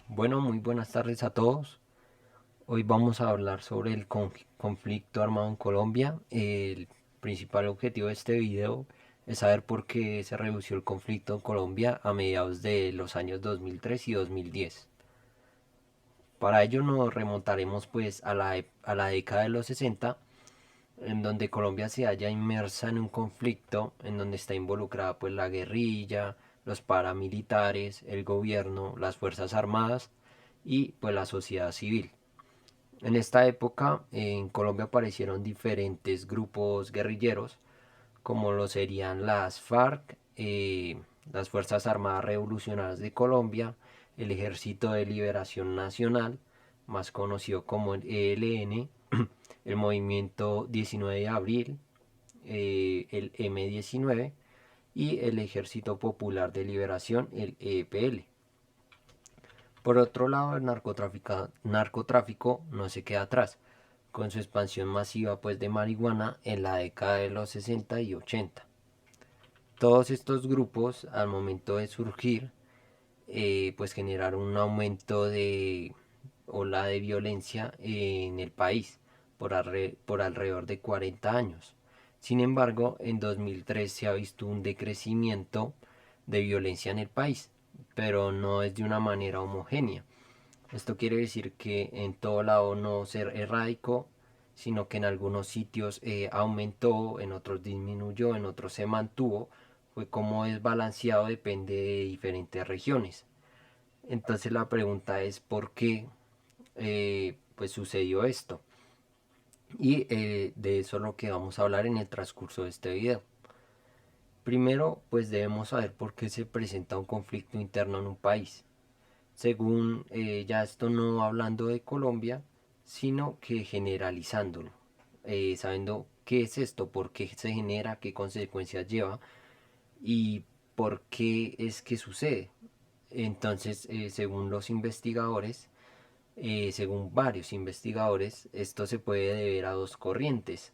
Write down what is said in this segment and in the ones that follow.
Bueno, muy buenas tardes a todos. Hoy vamos a hablar sobre el conflicto armado en Colombia. El principal objetivo de este video es saber por qué se redució el conflicto en Colombia a mediados de los años 2003 y 2010. Para ello nos remontaremos pues a la década de los 60, en donde Colombia se halla inmersa en un conflicto en donde está involucrada pues la guerrilla, los paramilitares, el gobierno, las fuerzas armadas y pues la sociedad civil. En esta época en Colombia aparecieron diferentes grupos guerrilleros como lo serían las FARC, las Fuerzas Armadas Revolucionarias de Colombia, el Ejército de Liberación Nacional, más conocido como el ELN, el Movimiento 19 de Abril, el M-19 y el Ejército Popular de Liberación, el EPL. Por otro lado, el narcotráfico no se queda atrás, con su expansión masiva pues, de marihuana en la década de los 60 y 80. Todos estos grupos, al momento de surgir, pues generaron un aumento de ola de violencia en el país por alrededor de 40 años. Sin embargo, en 2003 se ha visto un decrecimiento de violencia en el país, pero no es de una manera homogénea. Esto quiere decir que en todo lado no se erradicó, sino que en algunos sitios aumentó, en otros disminuyó, en otros se mantuvo. Fue como desbalanceado, depende de diferentes regiones. Entonces la pregunta es por qué pues sucedió esto. Y de eso es lo que vamos a hablar en el transcurso de este video. Primero, pues debemos saber por qué se presenta un conflicto interno en un país. Según ya esto no hablando de Colombia, sino que generalizándolo, sabiendo qué es esto, por qué se genera, qué consecuencias lleva y por qué es que sucede. Entonces, según los investigadores, según varios investigadores, esto se puede deber a dos corrientes.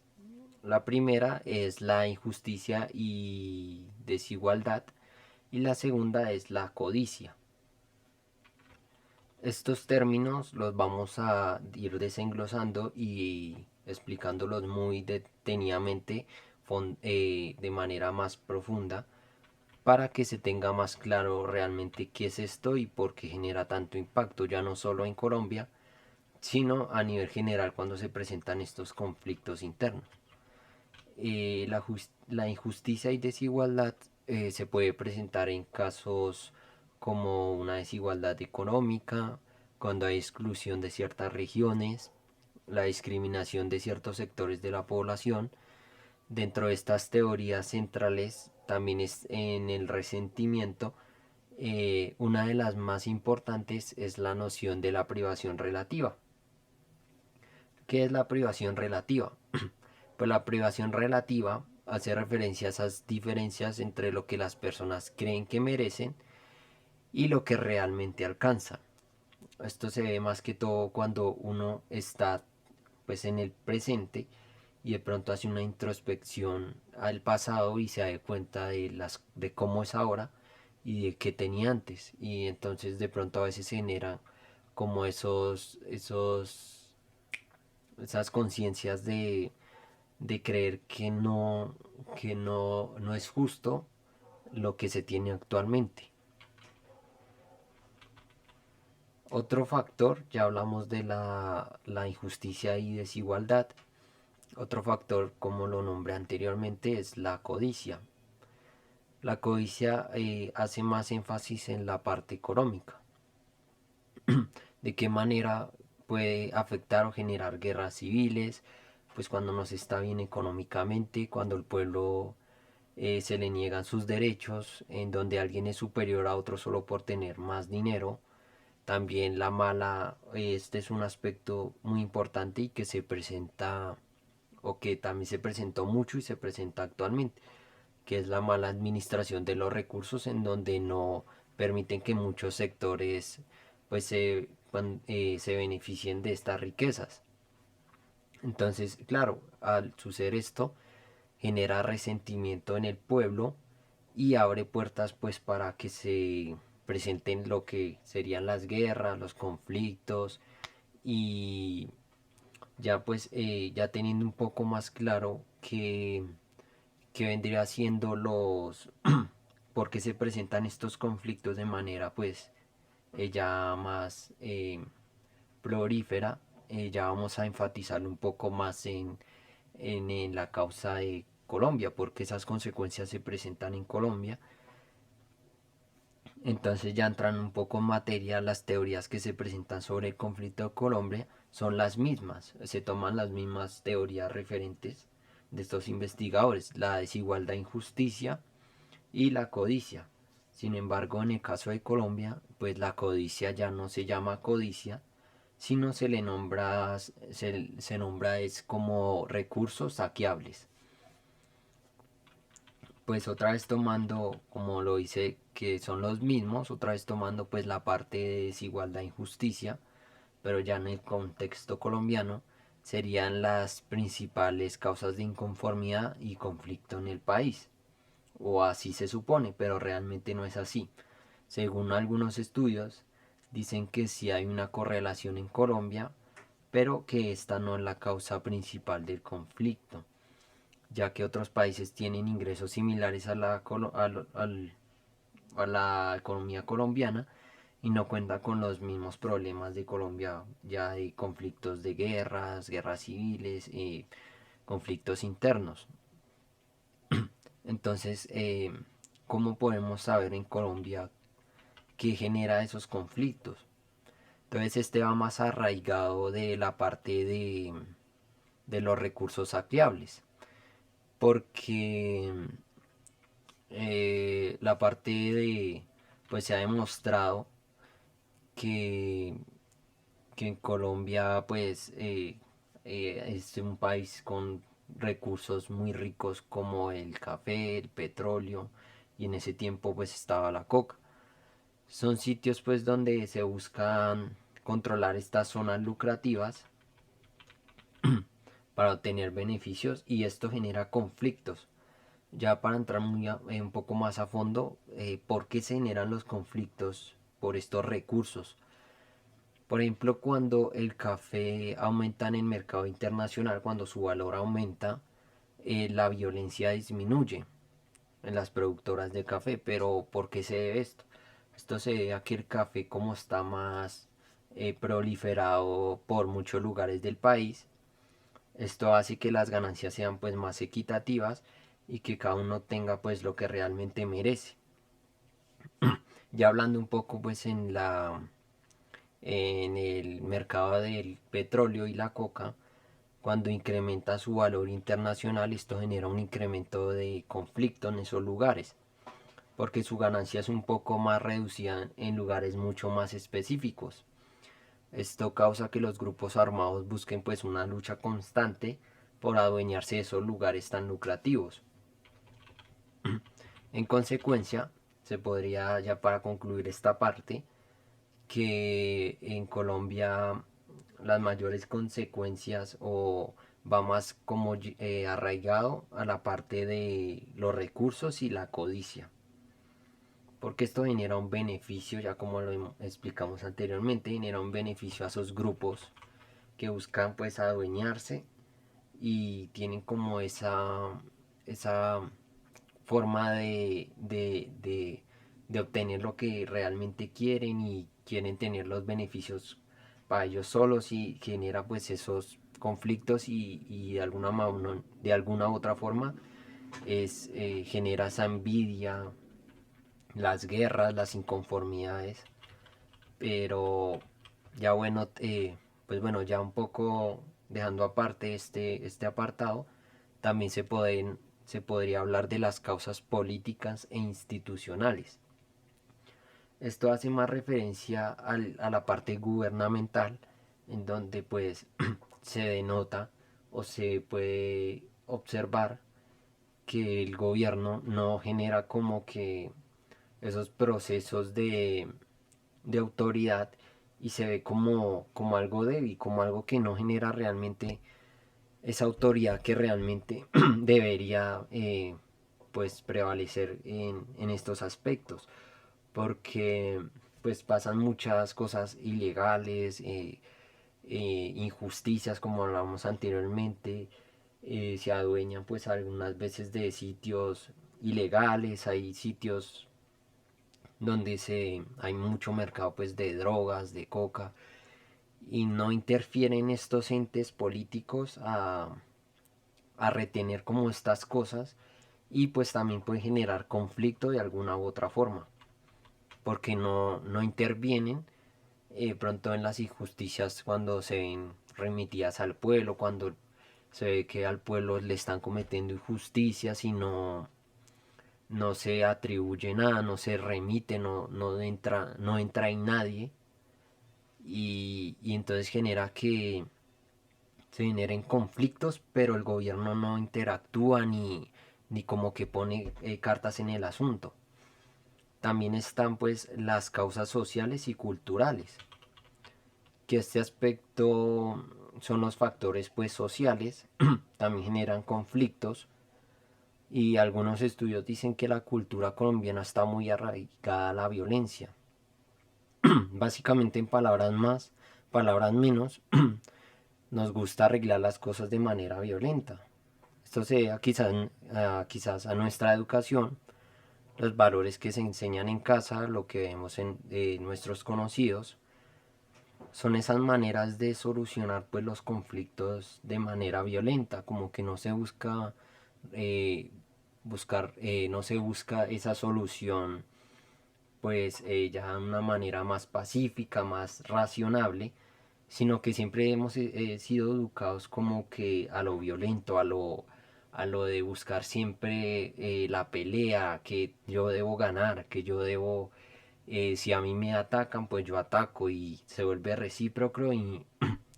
La primera es la injusticia y desigualdad y la segunda es la codicia. Estos términos los vamos a ir desenglosando y explicándolos muy detenidamente de manera más profunda para que se tenga más claro realmente qué es esto y por qué genera tanto impacto, ya no solo en Colombia, sino a nivel general cuando se presentan estos conflictos internos. La injusticia y desigualdad se puede presentar en casos como una desigualdad económica, cuando hay exclusión de ciertas regiones, la discriminación de ciertos sectores de la población. Dentro de estas teorías centrales también es en el resentimiento. Una de las más importantes es la noción de la privación relativa. ¿Qué es la privación relativa? Pues la privación relativa hace referencia a esas diferencias entre lo que las personas creen que merecen y lo que realmente alcanzan. Esto se ve más que todo cuando uno está pues en el presente y de pronto hace una introspección al pasado y se da cuenta de cómo es ahora y de qué tenía antes, y entonces de pronto a veces se generan como esas conciencias de creer que no es justo lo que se tiene actualmente. Otro factor, ya hablamos de la injusticia y desigualdad. Otro factor, como lo nombré anteriormente, es la codicia. La codicia hace más énfasis en la parte económica. De qué manera puede afectar o generar guerras civiles, pues cuando no se está bien económicamente, cuando el pueblo se le niegan sus derechos, en donde alguien es superior a otro solo por tener más dinero. También la mala, este es un aspecto muy importante y que se presenta, o que también se presentó mucho y se presenta actualmente, que es la mala administración de los recursos, en donde no permiten que muchos sectores pues se beneficien de estas riquezas. Entonces, claro, al suceder esto, genera resentimiento en el pueblo y abre puertas pues para que se presenten lo que serían las guerras, los conflictos y ya pues ya teniendo un poco más claro que vendría siendo los por qué se presentan estos conflictos de manera pues ya más prolífera, ya vamos a enfatizar un poco más en la causa de Colombia, porque esas consecuencias se presentan en Colombia. Entonces ya entran un poco en materia, las teorías que se presentan sobre el conflicto de Colombia son las mismas, se toman las mismas teorías referentes de estos investigadores, la desigualdad e injusticia y la codicia. Sin embargo, en el caso de Colombia, pues la codicia ya no se llama codicia, sino se nombra es como recursos saqueables. Pues otra vez tomando, como lo hice, que son los mismos, otra vez tomando pues la parte de desigualdad e injusticia, pero ya en el contexto colombiano, serían las principales causas de inconformidad y conflicto en el país. O así se supone, pero realmente no es así. Según algunos estudios, dicen que sí hay una correlación en Colombia, pero que esta no es la causa principal del conflicto, ya que otros países tienen ingresos similares a la economía colombiana y no cuenta con los mismos problemas de Colombia, ya de conflictos de guerras, guerras civiles y conflictos internos. Entonces, ¿cómo podemos saber en Colombia qué genera esos conflictos? Entonces, este va más arraigado de la parte de los recursos saqueables, porque la parte de, pues se ha demostrado que, que en Colombia pues es un país con recursos muy ricos como el café, el petróleo y en ese tiempo pues estaba la coca. Son sitios pues donde se buscan controlar estas zonas lucrativas para obtener beneficios y esto genera conflictos. Ya para entrar un poco más a fondo, ¿por qué se generan los conflictos por estos recursos? Por ejemplo, cuando el café aumenta en el mercado internacional, cuando su valor aumenta, la violencia disminuye en las productoras de café. Pero ¿por qué se debe esto? Esto se debe a que el café, como está más proliferado por muchos lugares del país, esto hace que las ganancias sean pues más equitativas y que cada uno tenga pues lo que realmente merece. Ya hablando un poco pues en el mercado del petróleo y la coca, cuando incrementa su valor internacional, esto genera un incremento de conflicto en esos lugares, porque su ganancia es un poco más reducida en lugares mucho más específicos. Esto causa que los grupos armados busquen pues una lucha constante por adueñarse de esos lugares tan lucrativos. En consecuencia, se podría ya para concluir esta parte que en Colombia las mayores consecuencias o va más como arraigado a la parte de los recursos y la codicia, porque esto genera un beneficio, ya como lo explicamos anteriormente, genera un beneficio a esos grupos que buscan pues adueñarse y tienen como esa forma de obtener lo que realmente quieren y quieren tener los beneficios para ellos solos y genera pues esos conflictos y de alguna u otra forma genera esa envidia, las guerras, las inconformidades. Pero ya bueno, pues bueno, ya un poco dejando aparte este apartado, también se podría hablar de las causas políticas e institucionales. Esto hace más referencia a la parte gubernamental, en donde pues se denota o se puede observar que el gobierno no genera como que esos procesos de autoridad y se ve como algo débil, como algo que no genera realmente esa autoridad que realmente debería pues prevalecer en estos aspectos. porque pues pasan muchas cosas ilegales, injusticias como hablábamos anteriormente, se adueñan pues algunas veces de sitios ilegales, hay sitios donde hay mucho mercado pues de drogas, de coca, y no interfieren estos entes políticos a retener como estas cosas, y pues también puede generar conflicto de alguna u otra forma porque no intervienen pronto en las injusticias cuando se ven remitidas al pueblo, cuando se ve que al pueblo le están cometiendo injusticias y no se atribuye nada, no se remite, no entra en nadie, y entonces genera que se generen conflictos, pero el gobierno no interactúa ni como que pone cartas en el asunto. También están pues las causas sociales y culturales, que este aspecto son los factores pues sociales, también generan conflictos, y algunos estudios dicen que la cultura colombiana está muy arraigada a la violencia. Básicamente en palabras más, palabras menos, nos gusta arreglar las cosas de manera violenta. Esto se debe quizás a nuestra educación, los valores que se enseñan en casa, lo que vemos en nuestros conocidos, son esas maneras de solucionar pues los conflictos de manera violenta, como que no se busca eh, no se busca esa solución pues ya de una manera más pacífica, más razonable, sino que siempre hemos sido educados como que a lo violento, a lo de buscar siempre la pelea, que yo debo ganar, que yo debo, si a mí me atacan, pues yo ataco, y se vuelve recíproco, y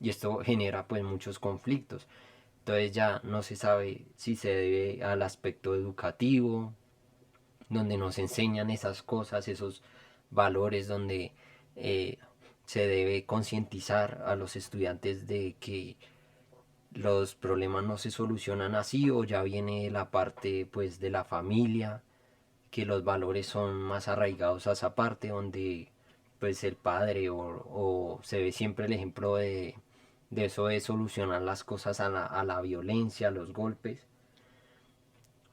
esto genera pues muchos conflictos. Entonces ya no se sabe si se debe al aspecto educativo, donde nos enseñan esas cosas, esos valores, donde eh, se debe concientizar a los estudiantes de que los problemas no se solucionan así, o ya viene la parte pues de la familia, que los valores son más arraigados a esa parte, donde pues el padre o se ve siempre el ejemplo de eso, de solucionar las cosas a la violencia, a los golpes.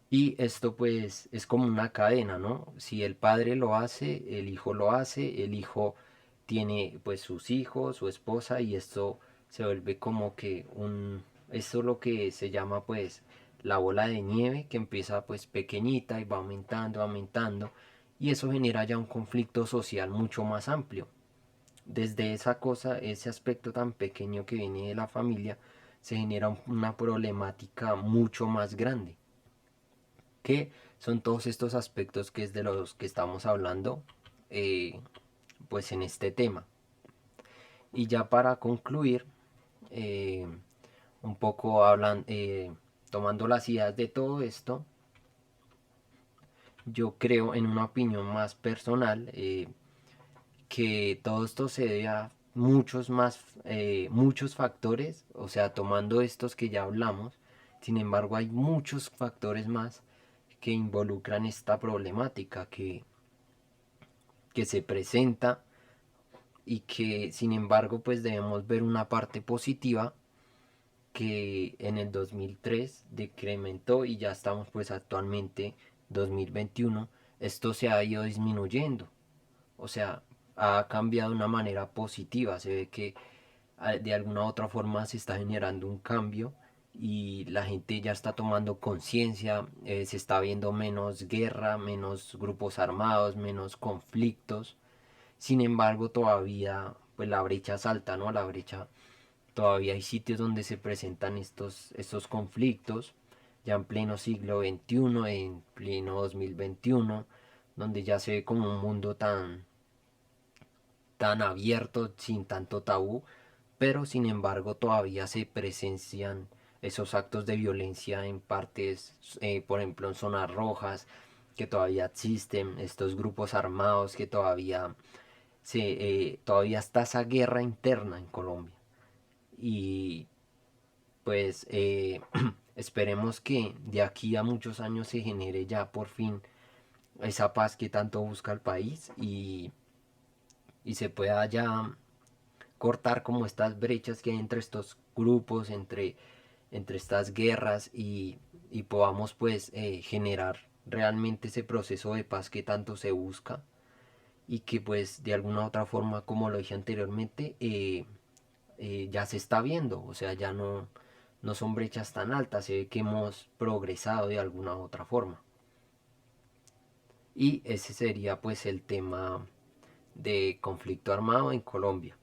Y esto pues es como una cadena, ¿no? Si el padre lo hace, el hijo lo hace, el hijo tiene pues sus hijos, su esposa, y esto se vuelve como que esto es lo que se llama pues la bola de nieve, que empieza pues pequeñita y va aumentando, aumentando, y eso genera ya un conflicto social mucho más amplio. Desde esa cosa, ese aspecto tan pequeño que viene de la familia, se genera una problemática mucho más grande, que son todos estos aspectos que es de los que estamos hablando eh, pues en este tema. Y ya para concluir, eh, un poco tomando las ideas de todo esto, yo creo en una opinión más personal, que todo esto se debe a muchos factores, o sea, tomando estos que ya hablamos. Sin embargo, hay muchos factores más que involucran esta problemática que se presenta, y que sin embargo pues debemos ver una parte positiva, que en el 2003 decrementó, y ya estamos pues actualmente 2021, esto se ha ido disminuyendo, o sea, ha cambiado de una manera positiva, se ve que de alguna u otra forma se está generando un cambio, y la gente ya está tomando conciencia, se está viendo menos guerra, menos grupos armados, menos conflictos. Sin embargo, todavía pues la brecha es alta, ¿no? La brecha, todavía hay sitios donde se presentan estos conflictos, ya en pleno siglo XXI, en pleno 2021, donde ya se ve como un mundo tan abierto, sin tanto tabú, pero sin embargo todavía se presencian esos actos de violencia en partes, por ejemplo en zonas rojas, que todavía existen estos grupos armados, que todavía está esa guerra interna en Colombia. Y pues esperemos que de aquí a muchos años se genere ya por fin esa paz que tanto busca el país y se pueda ya cortar como estas brechas que hay entre estos grupos, entre estas guerras y podamos pues generar realmente ese proceso de paz que tanto se busca y que pues de alguna u otra forma, como lo dije anteriormente, ya se está viendo, o sea, ya no son brechas tan altas, se ve que hemos progresado de alguna u otra forma. Y ese sería pues el tema de conflicto armado en Colombia.